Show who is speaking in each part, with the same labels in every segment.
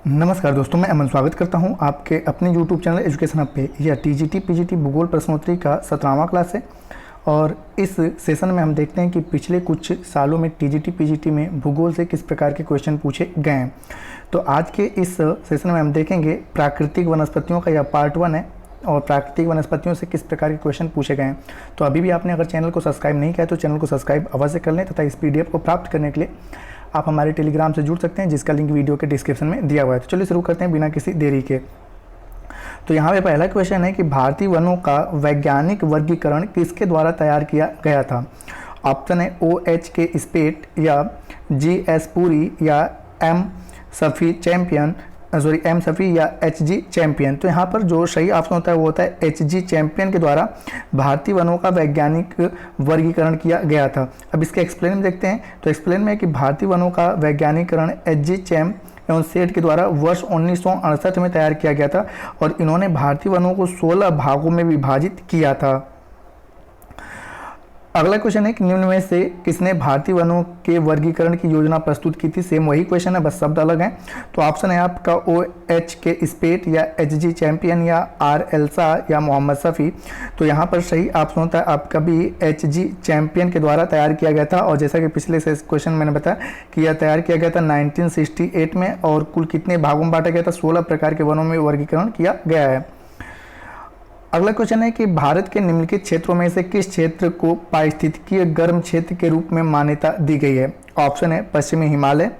Speaker 1: नमस्कार दोस्तों, मैं अमन स्वागत करता हूं आपके अपने YouTube चैनल एजुकेशन हब पे। यह TGT PGT भूगोल प्रश्नोत्तरी का 17वां क्लास है और इस सेशन में हम देखते हैं कि पिछले कुछ सालों में TGT PGT में भूगोल से किस प्रकार के क्वेश्चन पूछे गए हैं। तो आज के इस सेशन में हम देखेंगे प्राकृतिक वनस्पतियों का, यह पार्ट 1 है और प्राकृतिक वनस्पतियों से किस प्रकार के क्वेश्चन पूछे गए हैं। तो अभी भी आपने अगर चैनल को सब्सक्राइब नहीं किया तो चैनल को सब्सक्राइब अवश्य कर लें तथा इस PDF को प्राप्त करने के लिए आप हमारे टेलीग्राम से जुड़ सकते हैं, जिसका लिंक वीडियो के डिस्क्रिप्शन में दिया हुआ है। तो चलिए शुरू करते हैं बिना किसी देरी के। तो यहाँ पे पहला क्वेश्चन है कि भारतीय वनों का वैज्ञानिक वर्गीकरण किसके द्वारा तैयार किया गया था। ऑप्शन है OH के स्पेट या GS पुरी या M सफ़ी या HG चैंपियन। तो यहाँ पर जो सही ऑप्शन होता है वो होता है HG चैंपियन के द्वारा भारतीय वनों का वैज्ञानिक वर्गीकरण किया गया था। अब इसके एक्सप्लेन में देखते हैं। तो एक्सप्लेन में है कि भारतीय वनों का वैज्ञानिकरण HG चैंप एवं सेठ के द्वारा वर्ष 1968 में तैयार किया गया था और इन्होंने भारतीय वनों को 16 भागों में विभाजित किया था। अगला क्वेश्चन है कि निम्न में से किसने भारतीय वनों के वर्गीकरण की योजना प्रस्तुत की थी। सेम वही क्वेश्चन है, बस शब्द अलग हैं। तो ऑप्शन है आपका OH के स्पेट या HG चैंपियन या R एल्सा या मोहम्मद शफी। तो यहाँ पर सही ऑप्शन होता है आपका भी HG चैंपियन के द्वारा तैयार किया गया था। और जैसा कि पिछले से क्वेश्चन मैंने बताया कि यह तैयार किया गया था 1968 में और कुल कितने भागों में बांटा गया था, 16 प्रकार के वनों में वर्गीकरण किया गया है। अगला क्वेश्चन है कि भारत के निम्नलिखित क्षेत्रों में से किस क्षेत्र को पारिस्थितिकीय गर्म क्षेत्र के रूप में मान्यता दी गई है। ऑप्शन है पश्चिमी हिमालय,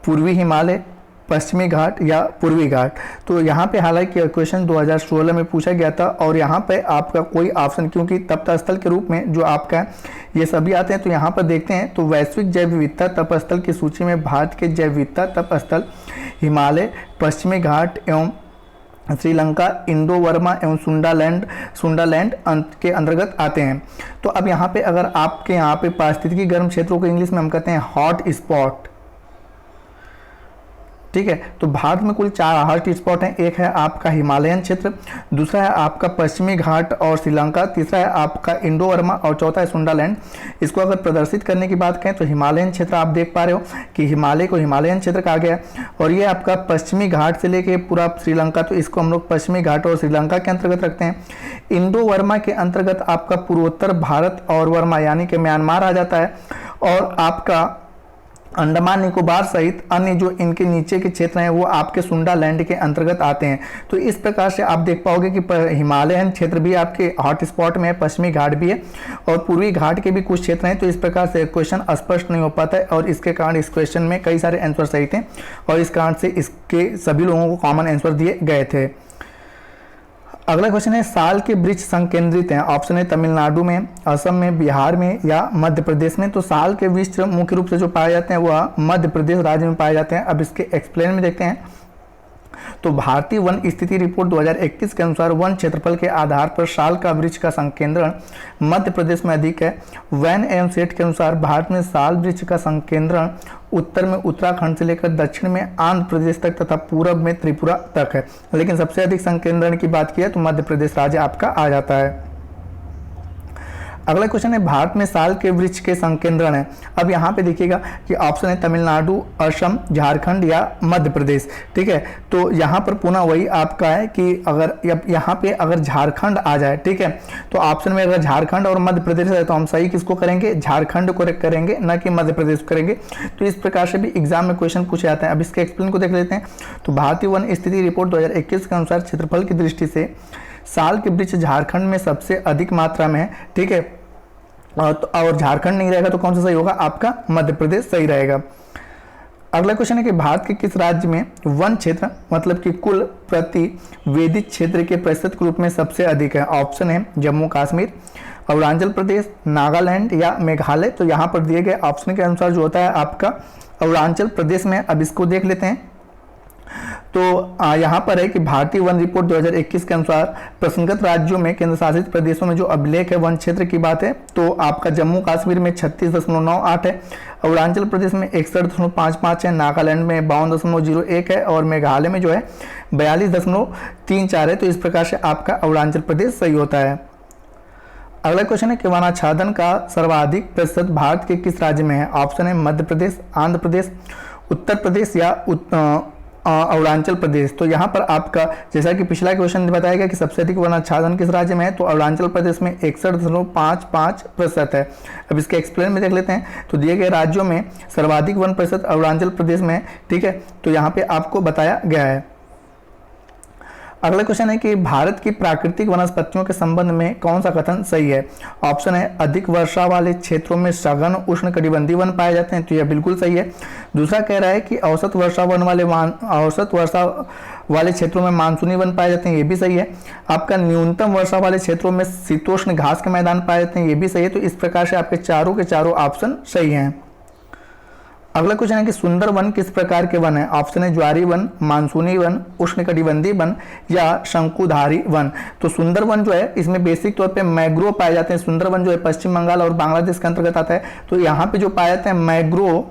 Speaker 1: पूर्वी हिमालय, पश्चिमी घाट या पूर्वी घाट। तो यहाँ पे हालांकि क्वेश्चन 2016 में पूछा गया था और यहाँ पे आपका कोई ऑप्शन, क्योंकि तपस्थल के रूप में जो आपका ये सभी आते हैं। तो यहाँ पर देखते हैं तो वैश्विक जैव विविधता तपस्थल की सूची में भारत के जैव विविधता तपस्थल हिमालय, पश्चिमी घाट एवं श्रीलंका, इंडो वर्मा एवं सुंडालैंड के अंतर्गत आते हैं। तो अब यहाँ पे अगर आपके यहाँ पे पारिस्थितिकी गर्म क्षेत्रों को इंग्लिश में हम कहते हैं हॉट स्पॉट, ठीक है। तो भारत में कुल 4 हॉट स्पॉट हैं। एक है आपका हिमालयन क्षेत्र, दूसरा है आपका पश्चिमी घाट और श्रीलंका, तीसरा है आपका इंडो वर्मा और चौथा है सुंडालैंड। इसको अगर प्रदर्शित करने की बात करें तो हिमालयन क्षेत्र आप देख पा रहे हो कि हिमालय को हिमालयन क्षेत्र कहा गया और ये आपका पश्चिमी घाट से लेके पूरा श्रीलंका, तो इसको हम लोग पश्चिमी घाट और श्रीलंका के अंतर्गत रखते हैं। इंडो वर्मा के अंतर्गत आपका पूर्वोत्तर भारत और वर्मा यानी कि म्यांमार आ जाता है और आपका अंडमान निकोबार सहित अन्य जो इनके नीचे के क्षेत्र हैं वो आपके सुंडालैंड के अंतर्गत आते हैं। तो इस प्रकार से आप देख पाओगे कि हिमालयन क्षेत्र भी आपके हॉट स्पॉट में है, पश्चिमी घाट भी है और पूर्वी घाट के भी कुछ क्षेत्र हैं। तो इस प्रकार से क्वेश्चन स्पष्ट नहीं हो पाता है और इसके कारण इस क्वेश्चन में कई सारे आंसर सही थे और इस कारण से इसके सभी लोगों को कॉमन आंसर दिए गए थे। अगला क्वेश्चन है साल के वृक्ष संकेंद्रित हैं। ऑप्शन है तमिलनाडु में, असम में, बिहार में या मध्य प्रदेश में। तो साल के वृक्ष मुख्य रूप से जो पाए जाते हैं वह मध्य प्रदेश राज्य में पाए जाते हैं। अब इसके एक्सप्लेन में देखते हैं। तो भारतीय वन स्थिति रिपोर्ट 2021 के अनुसार वन क्षेत्रफल के आधार पर साल का वृक्ष का संकेंद्रण मध्य प्रदेश में अधिक है। वैन एवं सेठ के अनुसार भारत में साल वृक्ष का संकेंद्रण उत्तर में उत्तराखंड से लेकर दक्षिण में आंध्र प्रदेश तक तथा पूरब में त्रिपुरा तक है, लेकिन सबसे अधिक संकेंद्रण की बात की है तो मध्य प्रदेश राज्य आपका आ जाता है। अगला क्वेश्चन है भारत में साल के वृक्ष के संकेंद्रण है। अब यहाँ पे देखिएगा कि ऑप्शन है तमिलनाडु, असम, झारखंड या मध्य प्रदेश, ठीक है। तो यहाँ पर पुनः वही आपका है कि अगर यहाँ पे अगर झारखंड आ जाए, ठीक है, तो ऑप्शन में अगर झारखंड और मध्य प्रदेश है तो हम सही किसको करेंगे, झारखंड को करेंगे, न कि मध्य प्रदेश को करेंगे। तो इस प्रकार से भी एग्जाम में क्वेश्चन पूछे जाते हैं। अब इसके एक्सप्लेन को देख लेते हैं। तो भारतीय वन स्थिति रिपोर्ट 2021 के अनुसार क्षेत्रफल की दृष्टि से साल के वृक्ष झारखंड में सबसे अधिक मात्रा में है, ठीक है। और झारखंड नहीं रहेगा तो कौन सा सही होगा, आपका मध्य प्रदेश सही रहेगा। अगला क्वेश्चन है कि भारत के किस राज्य में वन क्षेत्र मतलब कि कुल प्रति वेदित क्षेत्र के प्रतिशत के रूप में सबसे अधिक है। ऑप्शन है जम्मू कश्मीर, अरुणाचल प्रदेश, नागालैंड या मेघालय। तो यहाँ पर दिए गए ऑप्शन के अनुसार जो होता है आपका अरुणाचल प्रदेश में। अब इसको देख लेते हैं। तो यहाँ पर है कि भारतीय वन रिपोर्ट 2021 के अनुसार प्रसंगत राज्यों में केंद्र शासित प्रदेशों में जो अभिलेख है वन क्षेत्र की बात है तो आपका जम्मू कश्मीर में 36.98 है, अरुणाचल प्रदेश में 61.55 है, नागालैंड में 52.01 है और मेघालय में जो है 42.34 है। तो इस प्रकार से आपका अरुणाचल प्रदेश सही होता है। अगला क्वेश्चन है कि वनाच्छादन का सर्वाधिक प्रतिशत भारत के किस राज्य में है। ऑप्शन है मध्य प्रदेश, आंध्र प्रदेश, उत्तर प्रदेश या अरुणाचल प्रदेश। तो यहाँ पर आपका जैसा कि पिछला क्वेश्चन में बताया गया कि सबसे अधिक वन आच्छादन किस राज्य में है, तो अरुणाचल प्रदेश में 61.55% है। अब इसके एक्सप्लेन में देख लेते हैं। तो दिए गए राज्यों में सर्वाधिक वन प्रतिशत अरुणाचल प्रदेश में है, ठीक है, तो यहाँ पे आपको बताया गया है। अगला क्वेश्चन है कि भारत की प्राकृतिक वनस्पतियों के संबंध में कौन सा कथन सही है। ऑप्शन है अधिक वर्षा वाले क्षेत्रों में सघन उष्णकटिबंधीय वन पाए जाते हैं, तो यह बिल्कुल सही है। दूसरा कह रहा है कि औसत वर्षा वाले क्षेत्रों में मानसूनी वन पाए जाते हैं, ये भी सही है। आपका न्यूनतम वर्षा वाले क्षेत्रों में शीतोष्ण घास के मैदान पाए जाते हैं, ये भी सही है। तो इस प्रकार से आपके चारों के चारों ऑप्शन सही हैं। अगला क्वेश्चन है कि सुंदर वन किस प्रकार के वन है। ऑप्शन है ज्वारी वन, मानसूनी वन, उष्णकटिबंधीय वन या शंकुधारी वन। तो सुंदर वन जो है इसमें बेसिक तौर पे मैंग्रोव पाए जाते हैं। सुंदर वन जो है पश्चिम बंगाल और बांग्लादेश के अंतर्गत आता है। तो यहाँ पे जो पाए जाते हैं मैंग्रोव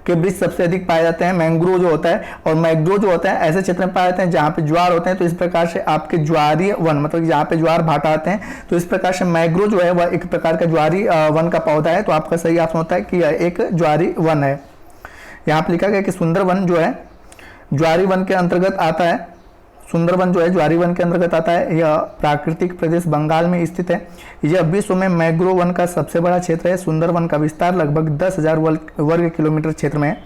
Speaker 1: के वृक्ष सबसे अधिक पाए जाते हैं, मैंग्रोव जो होता है। और मैंग्रोव जो होता है ऐसे क्षेत्र में पाए जाते हैं जहाँ पे ज्वार होते हैं। तो इस प्रकार से आपके ज्वारीय वन, मतलब जहाँ पे ज्वार भाटा आते हैं, तो इस प्रकार से मैंग्रोव जो है वह एक प्रकार का ज्वारी वन का पौधा है। तो आपका सही ऑप्शन होता है कि यह एक ज्वारी वन है। यहाँ पे लिखा गया कि सुंदर वन जो है ज्वारी वन के अंतर्गत आता है। सुंदरवन जो है ज्वारी वन के अंतर्गत आता है। यह प्राकृतिक प्रदेश बंगाल में स्थित है। यह विश्व में मैंग्रोव वन का सबसे बड़ा क्षेत्र है। सुंदरवन का विस्तार लगभग 10,000 वर्ग किलोमीटर क्षेत्र में है,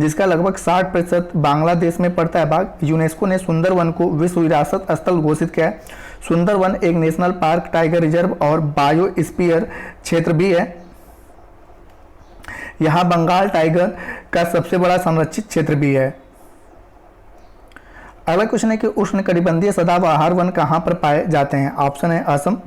Speaker 1: जिसका लगभग 60% बांग्लादेश में पड़ता है भाग। यूनेस्को ने सुंदरवन को विश्व विरासत स्थल घोषित किया है। सुंदरवन एक नेशनल पार्क, टाइगर रिजर्व और बायोस्फीयर क्षेत्र भी है। यहाँ बंगाल टाइगर का सबसे बड़ा संरक्षित क्षेत्र भी है। अगला क्वेश्चन है कि उष्णकटिबंधीय सदाबहार वन कहाँ पर पाए जाते हैं। ऑप्शन है असम,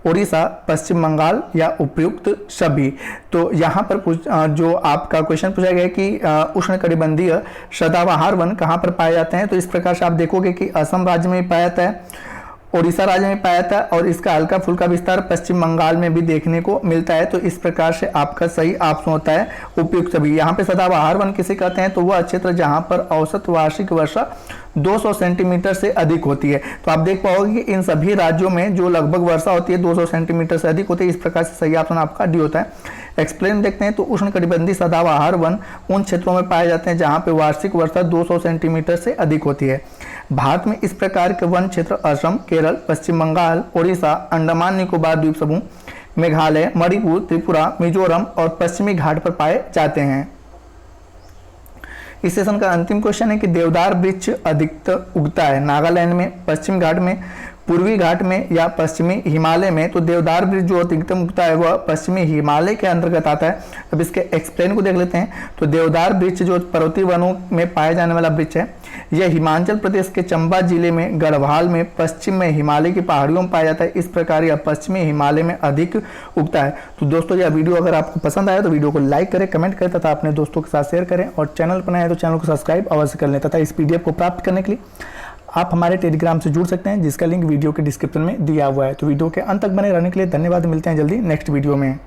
Speaker 1: उड़ीसा, पश्चिम बंगाल या उपयुक्त सभी। तो यहाँ पर जो आपका क्वेश्चन पूछा गया है कि उष्णकटिबंधीय सदाबहार वन कहाँ पर पाए जाते हैं। तो इस प्रकार से आप देखोगे कि असम राज्य में पाया जाता है, उड़ीसा राज्य में पाया जाता है और इसका हल्का फुल्का विस्तार पश्चिम बंगाल में भी देखने को मिलता है। तो इस प्रकार से आपका सही ऑप्शन होता है उपयुक्त सभी। यहाँ पे सदाबहार वन किसे कहते हैं, तो वह क्षेत्र जहाँ पर औसत वार्षिक वर्षा 200 सेंटीमीटर से अधिक होती है। तो आप देख पाओगे कि इन सभी राज्यों में जो लगभग वर्षा होती है 200 सेंटीमीटर से अधिक होती है। इस प्रकार से सही ऑप्शन आपका डी होता है। एक्सप्लेन देखते हैं। तो उष्णकटिबंधीय सदाबहार वन उन क्षेत्रों में पाए जाते हैं जहाँ पे वार्षिक वर्षा 200 सेंटीमीटर से अधिक होती है। भारत में इस प्रकार के वन क्षेत्र असम, केरल, पश्चिम बंगाल, उड़ीसा, अंडमान निकोबार द्वीप समूह, मेघालय, मणिपुर, त्रिपुरा, मिजोरम और पश्चिमी घाट पर पाए जाते हैं। इस सेशन का अंतिम क्वेश्चन है कि देवदार वृक्ष अधिकतर उगता है नागालैंड में, पश्चिम घाट में, पूर्वी घाट में या पश्चिमी हिमालय में। तो देवदार वृक्ष जो अधिकतम उगता है वह पश्चिमी हिमालय के अंतर्गत आता है। अब इसके एक्सप्लेन को देख लेते हैं। तो देवदार वृक्ष जो पर्वतीय वनों में पाए जाने वाला वृक्ष है, यह हिमाचल प्रदेश के चंबा जिले में गढ़वाल में पश्चिम में हिमालय की पहाड़ियों में पाया जाता है। इस प्रकार यह पश्चिमी हिमालय में अधिक उगता है। तो दोस्तों यह वीडियो अगर आपको पसंद आया तो वीडियो को लाइक करें, कमेंट करें तथा अपने दोस्तों के साथ शेयर करें और चैनल पर नए हैं तो चैनल को सब्सक्राइब अवश्य कर लें। तथा इस PDF को प्राप्त करने के लिए आप हमारे टेलीग्राम से जुड़ सकते हैं, जिसका लिंक वीडियो के डिस्क्रिप्शन में दिया हुआ है। तो वीडियो के अंत तक बने रहने के लिए धन्यवाद। मिलते हैं जल्दी नेक्स्ट वीडियो में।